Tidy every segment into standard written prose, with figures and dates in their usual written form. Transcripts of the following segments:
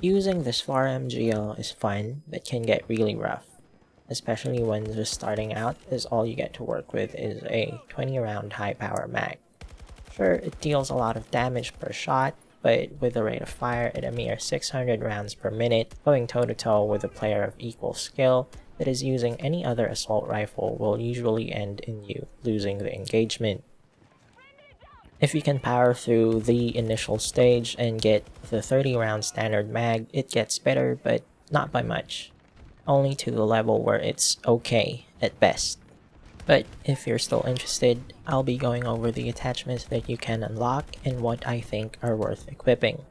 Using the SFAR-M GL is fun, but can get really rough, especially when just starting out, as all you get to work with is a 20 round high power mag. Sure, it deals a lot of damage per shot, but with a rate of fire at a mere 600 rounds per minute, going toe to toe with a player of equal skill that is using any other assault rifle will usually end in you losing the engagement. If you can power through the initial stage and get the 30 round standard mag, it gets better, but not by much. Only to the level where it's okay at best. But if you're still interested, I'll be going over the attachments that you can unlock and what I think are worth equipping.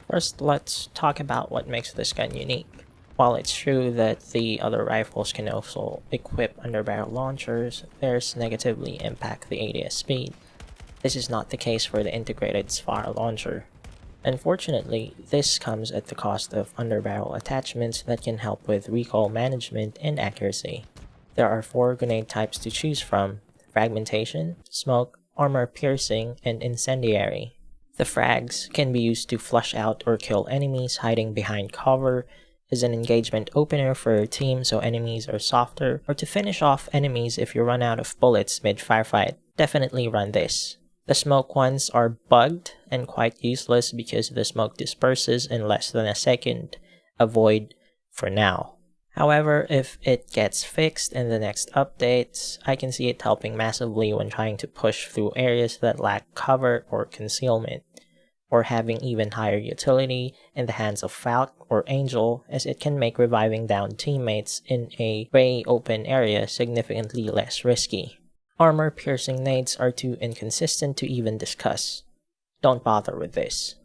First, let's talk about what makes this gun unique. While it's true that the other rifles can also equip underbarrel launchers, theirs negatively impact the ADS speed. This is not the case for the integrated SFAR launcher. Unfortunately, this comes at the cost of underbarrel attachments that can help with recoil management and accuracy. There are 4 grenade types to choose from: fragmentation, smoke, armor piercing, and incendiary. The frags can be used to flush out or kill enemies hiding behind cover, as an engagement opener for your team so enemies are softer, or to finish off enemies if you run out of bullets mid-firefight. Definitely run this. The smoke ones are bugged and quite useless because the smoke disperses in less than a second. Avoid for now. However, if it gets fixed in the next updates, I can see it helping massively when trying to push through areas that lack cover or concealment, or having even higher utility in the hands of Falk or Angel, as it can make reviving downed teammates in a gray open area significantly less risky. Armor piercing nades are too inconsistent to even discuss. Don't bother with this.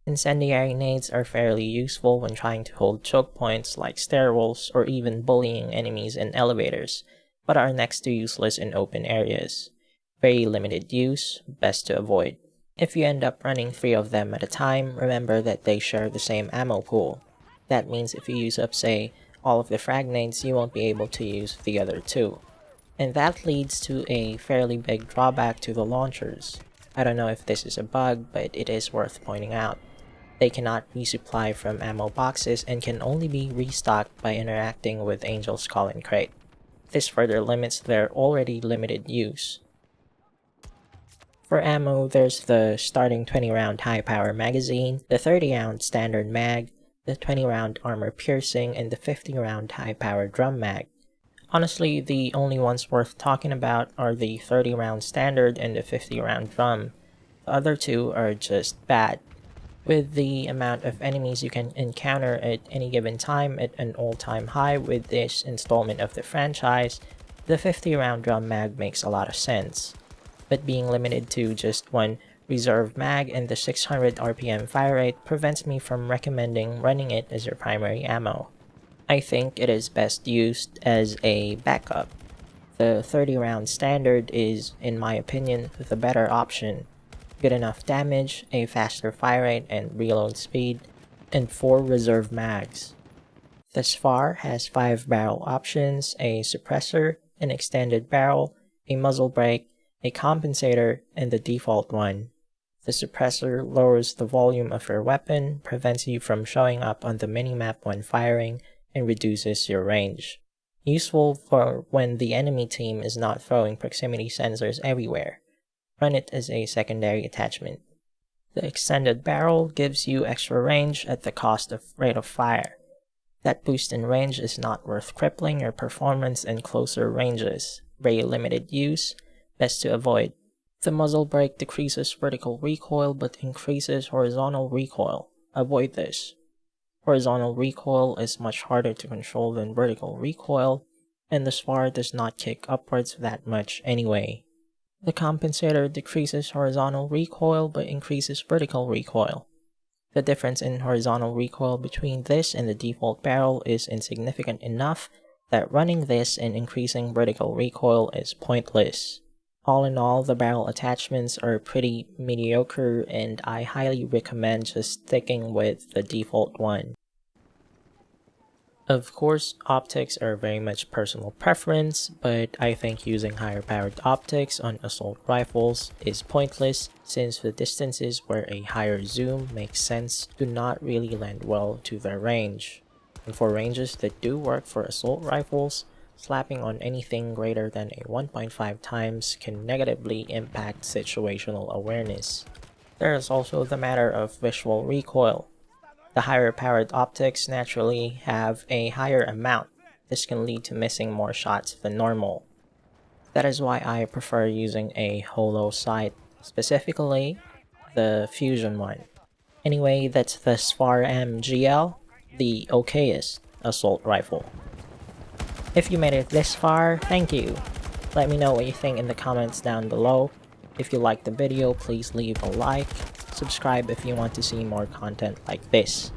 Incendiary nades are fairly useful when trying to hold choke points like stairwells or even bullying enemies in elevators, but are next to useless in open areas. Very limited use, best to avoid. If you end up running 3 of them at a time, remember that they share the same ammo pool. That means if you use up, say, all of the frag nades, you won't be able to use the other 2. And that leads to a fairly big drawback to the launchers. I don't know if this is a bug, but it is worth pointing out. They cannot resupply from ammo boxes and can only be restocked by interacting with Angel's Call and Crate. This further limits their already limited use. For ammo, there's the starting 20 round high power magazine, the 30 round standard mag, the 20 round armor piercing, and the 50 round high power drum mag. Honestly, the only ones worth talking about are the 30 round standard and the 50 round drum. The other 2 are just bad. With the amount of enemies you can encounter at any given time at an all-time high with this installment of the franchise, the 50 round drum mag makes a lot of sense. But being limited to just one reserve mag and the 600 RPM fire rate prevents me from recommending running it as your primary ammo. I think it is best used as a backup. The 30 round standard is, in my opinion, the better option. Good enough damage, a faster fire rate and reload speed, and 4 reserve mags. The SFAR has 5 barrel options: a suppressor, an extended barrel, a muzzle brake, a compensator, and the default one. The suppressor lowers the volume of your weapon, prevents you from showing up on the minimap when firing, and reduces your range. Useful for when the enemy team is not throwing proximity sensors everywhere. Run it as a secondary attachment. The extended barrel gives you extra range at the cost of rate of fire. That boost in range is not worth crippling your performance in closer ranges. Very limited use, best to avoid. The muzzle brake decreases vertical recoil but increases horizontal recoil. Avoid this. Horizontal recoil is much harder to control than vertical recoil, and the SFAR does not kick upwards that much anyway. The compensator decreases horizontal recoil but increases vertical recoil. The difference in horizontal recoil between this and the default barrel is insignificant enough that running this and increasing vertical recoil is pointless. All in all, the barrel attachments are pretty mediocre, and I highly recommend just sticking with the default one. Of course, optics are very much personal preference, but I think using higher powered optics on assault rifles is pointless since the distances where a higher zoom makes sense do not really lend well to their range. And for ranges that do work for assault rifles, slapping on anything greater than a 1.5 times can negatively impact situational awareness. There is also the matter of visual recoil. The higher powered optics naturally have a higher amount. This can lead to missing more shots than normal. That is why I prefer using a holo sight, specifically the fusion one. Anyway, that's the SFAR-M GL, the okayest assault rifle. If you made it this far, thank you. Let me know what you think in the comments down below. If you liked the video, please leave a like. Subscribe if you want to see more content like this.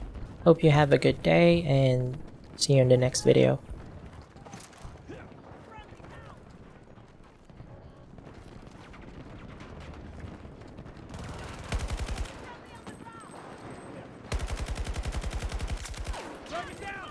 Hope you have a good day and see you in the next video. Target down!